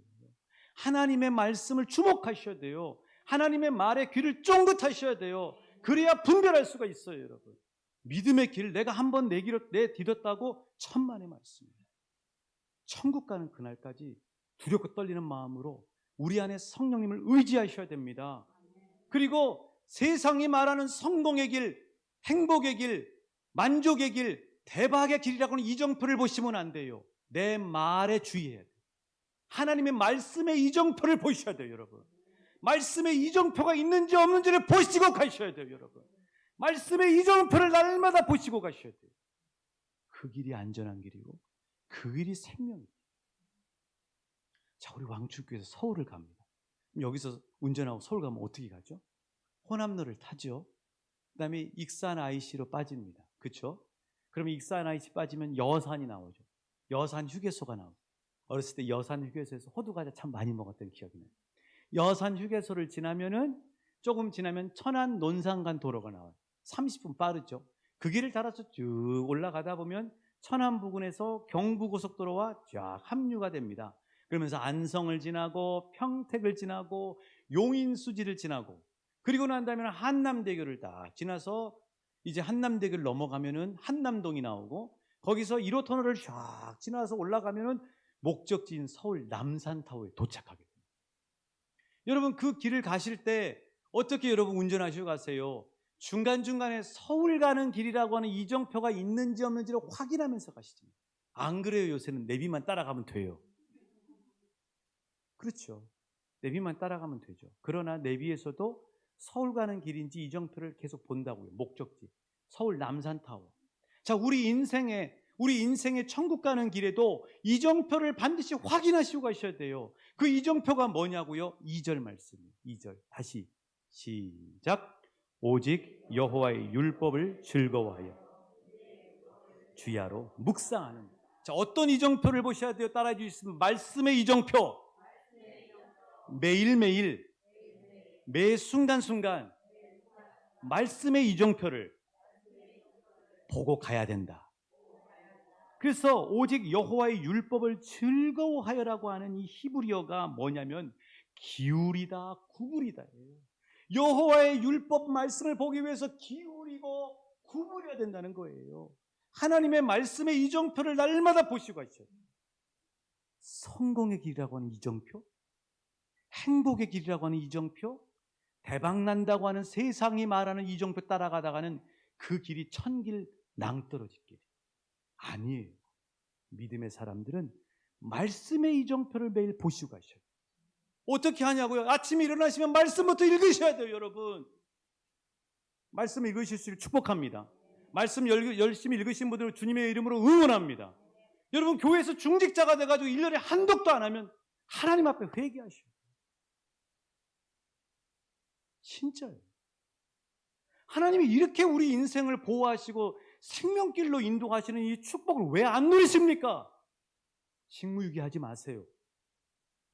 하나님의 말씀을 주목하셔야 돼요. 하나님의 말에 귀를 쫑긋하셔야 돼요. 그래야 분별할 수가 있어요, 여러분. 믿음의 길, 내가 한번 내딛었다고 천만의 말씀입니다. 천국 가는 그날까지 두렵고 떨리는 마음으로 우리 안에 성령님을 의지하셔야 됩니다. 그리고 세상이 말하는 성공의 길, 행복의 길, 만족의 길, 대박의 길이라고는 이정표를 보시면 안 돼요. 내 말에 주의해야 돼요. 하나님의 말씀의 이정표를 보셔야 돼요, 여러분. 말씀에 이정표가 있는지 없는지를 보시고 가셔야 돼요, 여러분. 말씀의 이정표를 날마다 보시고 가셔야 돼요. 그 길이 안전한 길이고 그 길이 생명이에요. 자, 우리 왕출교에서 서울을 갑니다. 여기서 운전하고 서울 가면 어떻게 가죠? 호남로를 타죠. 그 다음에 익산 IC로 빠집니다. 그렇죠? 그러면 익산 IC 빠지면 여산이 나오죠. 여산 휴게소가 나오죠. 어렸을 때 여산 휴게소에서 호두과자 참 많이 먹었던 기억이 나요. 여산 휴게소를 지나면은 조금 지나면 천안 논산간 도로가 나와요. 30분 빠르죠. 그 길을 따라서 쭉 올라가다 보면 천안 부근에서 경부고속도로와 쫙 합류가 됩니다. 그러면서 안성을 지나고 평택을 지나고 용인수지를 지나고 그리고 난 다음에 한남대교를 딱 지나서 이제 한남대교를 넘어가면은 한남동이 나오고 거기서 1호 터널을 쫙 지나서 올라가면은 목적지인 서울 남산타워에 도착하게 됩니다. 여러분 그 길을 가실 때 어떻게 여러분 운전하시고 가세요? 중간중간에 서울 가는 길이라고 하는 이정표가 있는지 없는지를 확인하면서 가시죠. 안 그래요? 요새는 내비만 따라가면 돼요. 그렇죠. 내비만 따라가면 되죠. 그러나 내비에서도 서울 가는 길인지 이정표를 계속 본다고요. 목적지. 서울 남산타워. 자, 우리 인생의 천국 가는 길에도 이정표를 반드시 확인하시고 가셔야 돼요. 그 이정표가 뭐냐고요? 2절 말씀이에요. 2절. 다시 시작. 오직 여호와의 율법을 즐거워하여 주야로 묵상하는. 자, 어떤 이정표를 보셔야 돼요? 따라해 주시면 말씀의 이정표. 매일매일 매 순간순간 말씀의 이정표를 보고 가야 된다. 그래서 오직 여호와의 율법을 즐거워하여라고 하는 이 히브리어가 뭐냐면 기울이다, 구부리다. 여호와의 율법 말씀을 보기 위해서 기울이고 구부려야 된다는 거예요. 하나님의 말씀의 이정표를 날마다 보시고 가셔야 돼요. 성공의 길이라고 하는 이정표, 행복의 길이라고 하는 이정표, 대박난다고 하는 세상이 말하는 이정표 따라가다가는 그 길이 천길 낭떠러질 길이에요. 아니에요. 믿음의 사람들은 말씀의 이정표를 매일 보시고 가셔야 돼요. 어떻게 하냐고요? 아침에 일어나시면 말씀부터 읽으셔야 돼요, 여러분. 말씀 읽으실 수 있기를 축복합니다. 말씀 열심히 읽으신 분들은 주님의 이름으로 응원합니다. 여러분 교회에서 중직자가 돼가지고 1년에 한독도 안 하면 하나님 앞에 회개하셔요. 진짜요. 하나님이 이렇게 우리 인생을 보호하시고 생명길로 인도하시는 이 축복을 왜 안 누리십니까? 직무유기하지 마세요.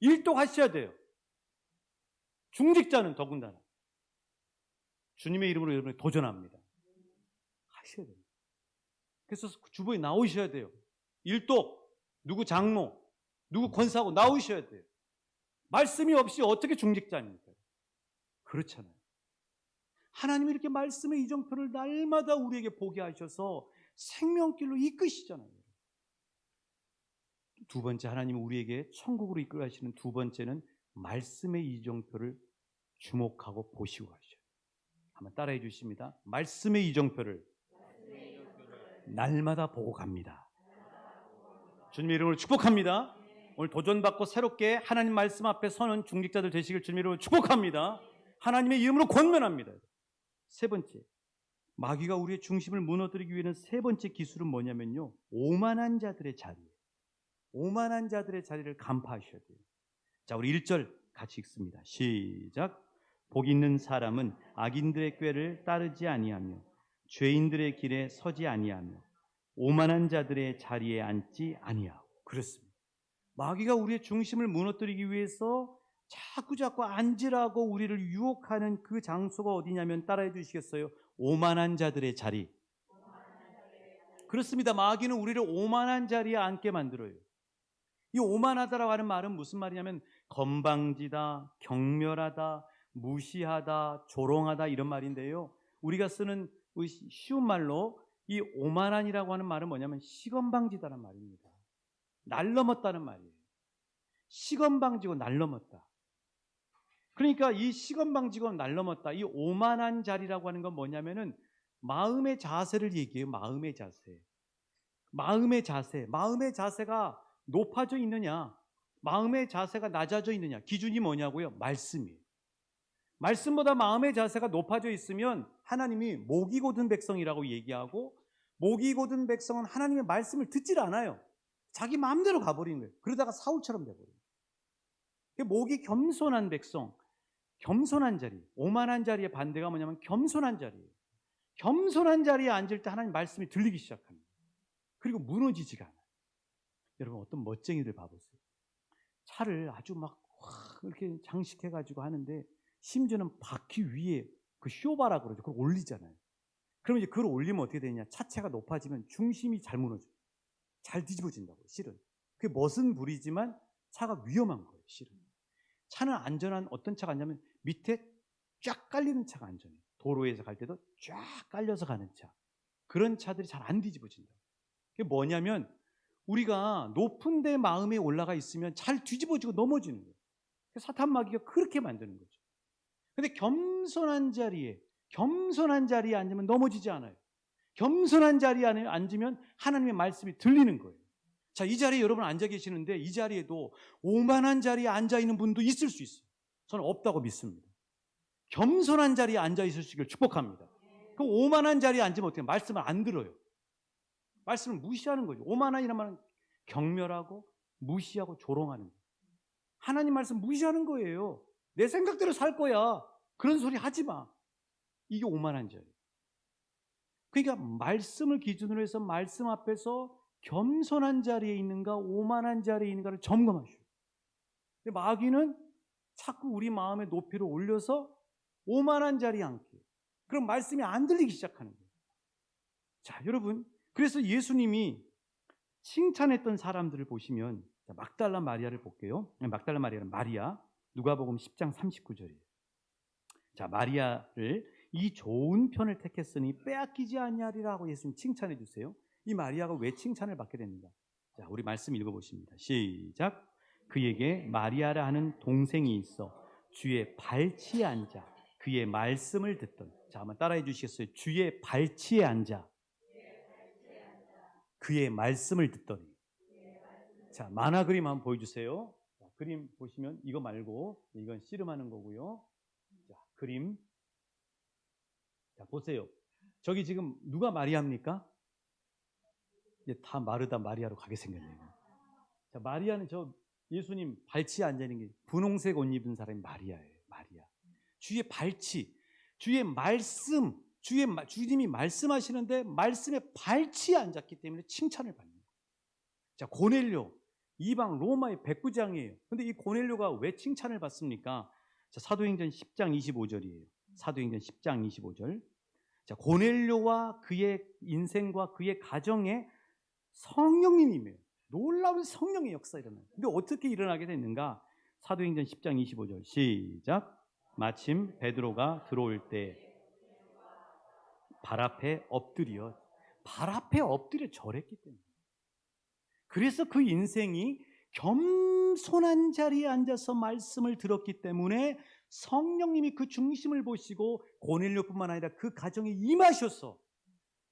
일도 하셔야 돼요. 중직자는 더군다나 주님의 이름으로 여러분이 도전합니다. 하셔야 됩니다. 그래서 주보에 나오셔야 돼요. 일도, 누구 장로, 누구 권사하고 나오셔야 돼요. 말씀이 없이 어떻게 중직자입니까? 그렇잖아요. 하나님이 이렇게 말씀의 이정표를 날마다 우리에게 보게 하셔서 생명길로 이끄시잖아요. 두 번째, 하나님은 우리에게 천국으로 이끌어가시는 두 번째는 말씀의 이정표를 주목하고 보시고 가셔요. 한번 따라해 주십니다. 말씀의 이정표를 날마다 보고 갑니다. 주님의 이름으로 축복합니다. 오늘 도전받고 새롭게 하나님 말씀 앞에 서는 중직자들 되시길 주님의 이름으로 축복합니다. 하나님의 이름으로 권면합니다. 세 번째, 마귀가 우리의 중심을 무너뜨리기 위해는 세 번째 기술은 뭐냐면요, 오만한 자들의 자리예요. 오만한 자들의 자리를 간파하셔야 돼요. 자, 우리 1절 같이 읽습니다. 시작. 복 있는 사람은 악인들의 꾀를 따르지 아니하며 죄인들의 길에 서지 아니하며 오만한 자들의 자리에 앉지 아니하고. 그렇습니다. 마귀가 우리의 중심을 무너뜨리기 위해서 자꾸 앉으라고 우리를 유혹하는 그 장소가 어디냐면 따라해 주시겠어요? 오만한 자들의 자리. 그렇습니다. 마귀는 우리를 오만한 자리에 앉게 만들어요. 이 오만하다라고 하는 말은 무슨 말이냐면 건방지다, 경멸하다, 무시하다, 조롱하다 이런 말인데요. 우리가 쓰는 쉬운 말로 이 오만한이라고 하는 말은 뭐냐면 시건방지다는 말입니다. 날 넘었다는 말이에요. 시건방지고 날 넘었다. 그러니까 이 시건방지고 날 넘었다, 이 오만한 자리라고 하는 건 뭐냐면은 마음의 자세를 얘기해요. 마음의 자세. 마음의 자세가 높아져 있느냐, 마음의 자세가 낮아져 있느냐, 기준이 뭐냐고요? 말씀이에요. 말씀보다 마음의 자세가 높아져 있으면 하나님이 목이 곧은 백성이라고 얘기하고, 목이 곧은 백성은 하나님의 말씀을 듣질 않아요. 자기 마음대로 가버리는 거예요. 그러다가 사울처럼 돼버려요. 목이 겸손한 백성, 겸손한 자리, 오만한 자리의 반대가 뭐냐면 겸손한 자리예요. 겸손한 자리에 앉을 때 하나님 말씀이 들리기 시작합니다. 그리고 무너지지가 않아요. 여러분, 어떤 멋쟁이들 봐보세요. 차를 아주 막 이렇게 장식해가지고 하는데, 심지어는 바퀴 위에 그 쇼바라 그러죠. 그걸 올리잖아요. 그러면 이제 그걸 올리면 어떻게 되냐? 차체가 높아지면 중심이 잘 무너져요. 잘 뒤집어진다고요, 실은. 그게 멋은 부리지만 차가 위험한 거예요, 실은. 차는 안전한, 어떤 차가 안전하면 밑에 쫙 깔리는 차가 안전해요. 도로에서 갈 때도 쫙 깔려서 가는 차. 그런 차들이 잘 안 뒤집어진다. 그게 뭐냐면 우리가 높은 데 마음에 올라가 있으면 잘 뒤집어지고 넘어지는 거예요. 사탄 마귀가 그렇게 만드는 거죠. 근데 겸손한 자리에 앉으면 넘어지지 않아요. 겸손한 자리에 앉으면 하나님의 말씀이 들리는 거예요. 자, 이 자리에 여러분 앉아 계시는데 이 자리에도 오만한 자리에 앉아 있는 분도 있을 수 있어요. 저는 없다고 믿습니다. 겸손한 자리에 앉아 있을 수 있기를 축복합니다. 그 오만한 자리에 앉으면 어떻게 해요? 말씀을 안 들어요. 말씀을 무시하는 거죠. 오만한이란 말은 경멸하고 무시하고 조롱하는 거예요. 하나님 말씀 무시하는 거예요. 내 생각대로 살 거야. 그런 소리 하지 마. 이게 오만한 자예요. 그러니까 말씀을 기준으로 해서 말씀 앞에서 겸손한 자리에 있는가 오만한 자리에 있는가를 점검하셔요. 근데 마귀는 자꾸 우리 마음의 높이를 올려서 오만한 자리에 앉게. 그럼 말씀이 안 들리기 시작하는 거예요. 자, 여러분, 그래서 예수님이 칭찬했던 사람들을 보시면, 막달라 마리아를 볼게요. 막달라 마리아는 마리아, 누가복음 10장 39절이에요. 자, 마리아를 이 좋은 편을 택했으니 빼앗기지 아니하리라고 예수님 칭찬해 주세요. 이 마리아가 왜 칭찬을 받게 됩니까? 자, 우리 말씀 읽어보십니다. 시작. 그에게 마리아라 하는 동생이 있어 주의 발치에 앉아 그의 말씀을 듣던. 자, 한번 따라해 주시겠어요? 주의 발치에 앉아 그의 말씀을 듣더니. 자, 만화 그림 한번 보여주세요. 자, 그림 보시면 이거 말고 이건 씨름하는 거고요. 자, 그림. 자, 보세요. 저기 지금 누가 마리아입니까? 이제 다 마르다 마리아로 가게 생겼네요. 자, 마리아는 저 예수님 발치에 앉아있는 게 분홍색 옷 입은 사람이 마리아예요. 마리아. 주의 발치, 주의 말씀, 주님이 말씀하시는데 말씀에 발치에 앉았기 때문에 칭찬을 받는 거예요. 자, 고넬료, 이방 로마의 백부장이에요. 근데 이 고넬료가 왜 칭찬을 받습니까? 자, 사도행전 10장 25절이에요. 사도행전 10장 25절. 자, 고넬료와 그의 인생과 그의 가정에 성령님이에요. 놀라운 성령의 역사 일어나요. 근데 어떻게 일어나게 됐는가? 사도행전 10장 25절 시작. 마침 베드로가 들어올 때 발 앞에 엎드려 절했기 때문에. 그래서 그 인생이 겸손한 자리에 앉아서 말씀을 들었기 때문에 성령님이 그 중심을 보시고 고넬료뿐만 아니라 그 가정에 임하셔서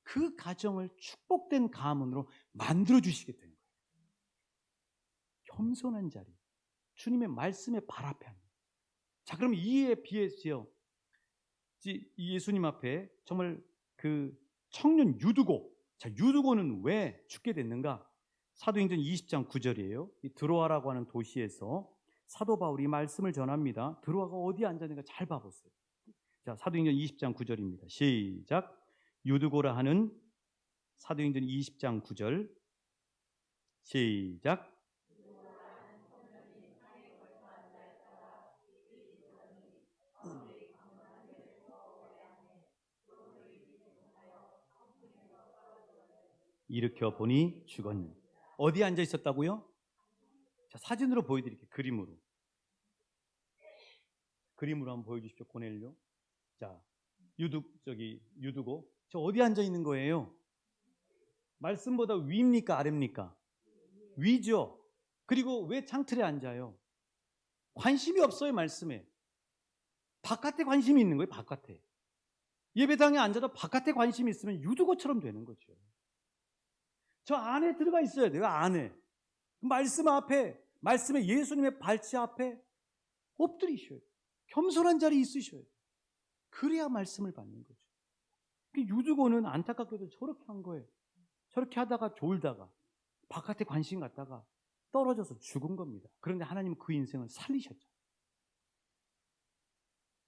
그 가정을 축복된 가문으로 만들어 주시게 된 거예요. 겸손한 자리, 주님의 말씀에 발 앞에 앉는. 자, 그럼 이에 비해서요, 예수님 앞에 정말 그 청년 유두고. 자, 유두고는 왜 죽게 됐는가? 사도행전 20장 9절이에요. 이 드로아라고 하는 도시에서 사도 바울이 말씀을 전합니다. 드로아가 어디에 앉았는가 잘 봐보세요. 자, 사도행전 20장 9절입니다. 시작. 유두고라 하는 사도행전 20장 9절 시작. 일으켜 보니 죽었는. 어디에 앉아 있었다고요? 자, 사진으로 보여드릴게요. 그림으로 한번 보여주십시오. 고넬료. 자, 유두고. 저 어디 앉아 있는 거예요? 말씀보다 위입니까? 아래입니까? 위죠. 그리고 왜 창틀에 앉아요? 관심이 없어요, 말씀에. 바깥에 관심이 있는 거예요, 바깥에. 예배당에 앉아도 바깥에 관심이 있으면 유두고처럼 되는 거죠. 저 안에 들어가 있어야 돼요, 안에. 말씀 앞에, 말씀의 예수님의 발치 앞에 엎드리셔요. 겸손한 자리에 있으셔야 돼요. 그래야 말씀을 받는 거죠. 유두고는 안타깝게도 저렇게 한 거예요. 저렇게 하다가 졸다가 바깥에 관심 갖다가 떨어져서 죽은 겁니다. 그런데 하나님은 그 인생을 살리셨죠.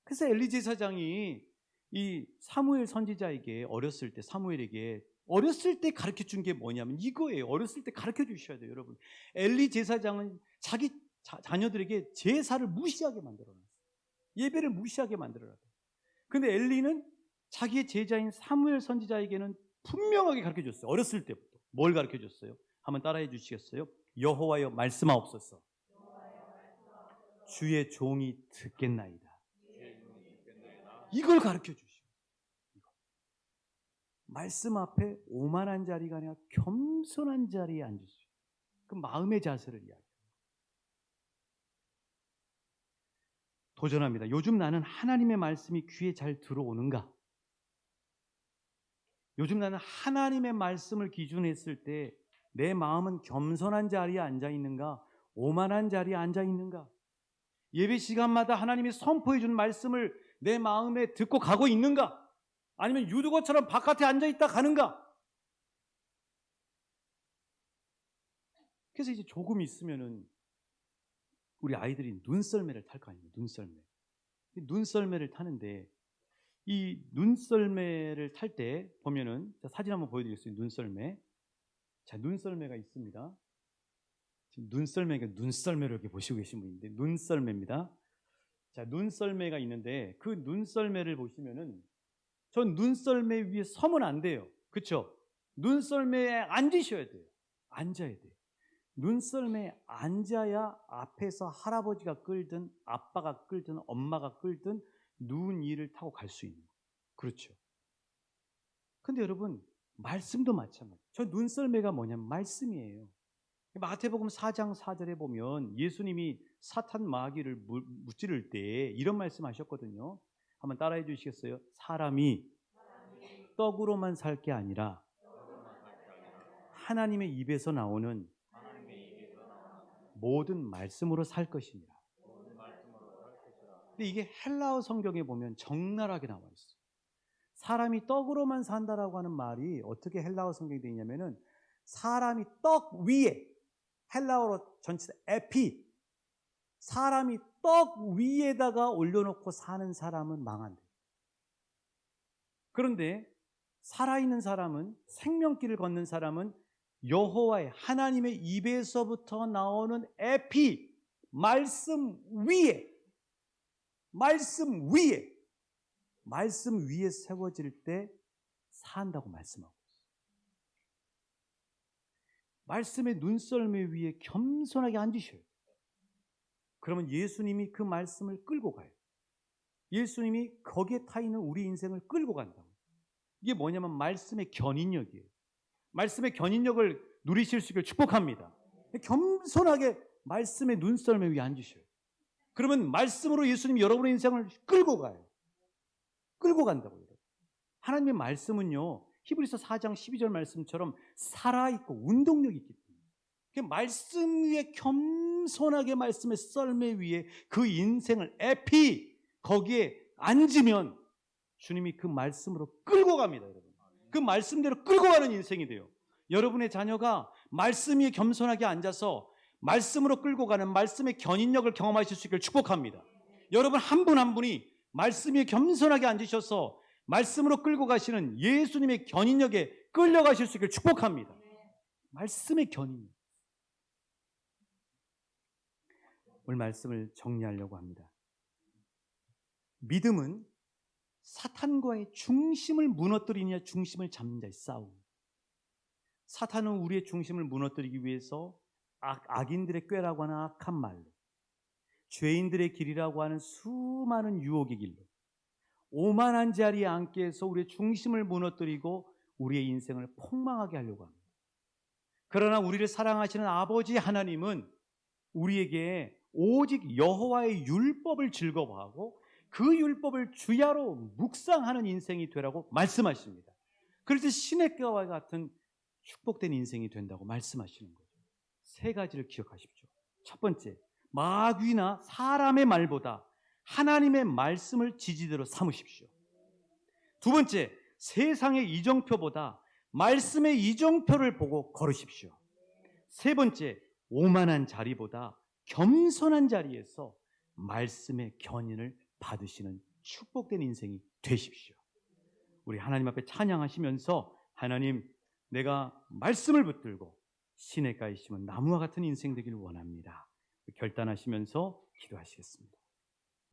그래서 엘리 제사장이 이 사무엘 선지자에게 어렸을 때 사무엘에게 어렸을 때 가르쳐 준 게 뭐냐면 이거예요. 어렸을 때 가르쳐 주셔야 돼요, 여러분. 엘리 제사장은 자기 자녀들에게 제사를 무시하게 만들어놨어요. 예배를 무시하게 만들어놨어요. 근데 엘리는 자기의 제자인 사무엘 선지자에게는 분명하게 가르쳐 줬어요. 어렸을 때부터. 뭘 가르쳐 줬어요? 한번 따라해 주시겠어요? 여호와여 말씀하옵소서. 주의 종이 듣겠나이다. 이걸 가르쳐 주시오. 말씀 앞에 오만한 자리가 아니라 겸손한 자리에 앉으시오. 그 마음의 자세를 이야기합니다. 도전합니다. 요즘 나는 하나님의 말씀이 귀에 잘 들어오는가? 요즘 나는 하나님의 말씀을 기준했을 때 내 마음은 겸손한 자리에 앉아 있는가? 오만한 자리에 앉아 있는가? 예배 시간마다 하나님이 선포해 준 말씀을 내 마음에 듣고 가고 있는가? 아니면 유두거처럼 바깥에 앉아 있다 가는가? 그래서 이제 조금 있으면은 우리 아이들이 눈썰매를 탈 거 아닙니까? 눈썰매. 눈썰매를 타는데 이 눈썰매를 탈 때 보면은 사진 한번 보여드리겠습니다. 눈썰매. 자, 눈썰매가 있습니다. 지금 눈썰매를 이렇게 보시고 계신 분인데 눈썰매입니다. 자, 눈썰매가 있는데 그 눈썰매를 보시면은 전 눈썰매 위에 서면 안 돼요. 그렇죠? 눈썰매에 앉으셔야 돼요. 앉아야 돼요. 눈썰매에 앉아야 앞에서 할아버지가 끌든 아빠가 끌든 엄마가 끌든 눈 위를 타고 갈 수 있는 거예요. 그렇죠? 근데 여러분 말씀도 마찬가지예요. 저 눈썰매가 뭐냐면 말씀이에요. 마태복음 4장 4절에 보면 예수님이 사탄 마귀를 무찌를 때 이런 말씀하셨거든요. 한번 따라해 주시겠어요? 사람이 떡으로만 살 게 아니라 하나님의 입에서 나오는 모든 말씀으로 살 것이니라. 근데 이게 헬라어 성경에 보면 적나라하게 나와 있어요. 사람이 떡으로만 산다라고 하는 말이 어떻게 헬라어 성경이 되어 있냐면은 사람이 떡 위에 헬라어로 전체 에피 사람이 떡 위에다가 올려놓고 사는 사람은 망한대. 그런데 살아있는 사람은 생명길을 걷는 사람은 여호와의 하나님의 입에서부터 나오는 에피 말씀 위에 세워질 때 산다고 말씀하고 있어요. 말씀의 눈썰매 위에 겸손하게 앉으셔요. 그러면 예수님이 그 말씀을 끌고 가요. 예수님이 거기에 타 있는 우리 인생을 끌고 간다고. 이게 뭐냐면 말씀의 견인력이에요. 말씀의 견인력을 누리실 수 있기를 축복합니다. 겸손하게 말씀의 눈썰매 위에 앉으셔요. 그러면 말씀으로 예수님이 여러분의 인생을 끌고 가요. 끌고 간다고요. 하나님의 말씀은요, 히브리서 4장 12절 말씀처럼 살아있고 운동력이 있기 때문에 말씀 위에 겸손하게 말씀의 썰매 위에 그 인생을 거기에 앉으면 주님이 그 말씀으로 끌고 갑니다. 여러분. 그 말씀대로 끌고 가는 인생이 돼요. 여러분의 자녀가 말씀 위에 겸손하게 앉아서 말씀으로 끌고 가는 말씀의 견인력을 경험하실 수 있기를 축복합니다. 여러분 한 분 한 분이 말씀 위에 겸손하게 앉으셔서 말씀으로 끌고 가시는 예수님의 견인력에 끌려가실 수 있기를 축복합니다. 말씀의 견인력. 오늘 말씀을 정리하려고 합니다. 믿음은 사탄과의 중심을 무너뜨리느냐 중심을 잡는 자의 싸움. 사탄은 우리의 중심을 무너뜨리기 위해서 악인들의 꾀라고 하는 악한 말로, 죄인들의 길이라고 하는 수많은 유혹의 길로 오만한 자리에 앉게 해서 우리의 중심을 무너뜨리고 우리의 인생을 폭망하게 하려고 합니다. 그러나 우리를 사랑하시는 아버지 하나님은 우리에게 오직 여호와의 율법을 즐거워하고 그 율법을 주야로 묵상하는 인생이 되라고 말씀하십니다. 그래서 시냇가와 같은 축복된 인생이 된다고 말씀하시는 거죠. 세 가지를 기억하십시오. 첫 번째, 마귀나 사람의 말보다 하나님의 말씀을 지지대로 삼으십시오. 두 번째, 세상의 이정표보다 말씀의 이정표를 보고 걸으십시오. 세 번째, 오만한 자리보다 겸손한 자리에서 말씀의 견인을 받으시는 축복된 인생이 되십시오. 우리 하나님 앞에 찬양하시면서 하나님, 내가 말씀을 붙들고 시냇가에 심은 나무와 같은 인생 되기를 원합니다. 결단하시면서 기도하시겠습니다.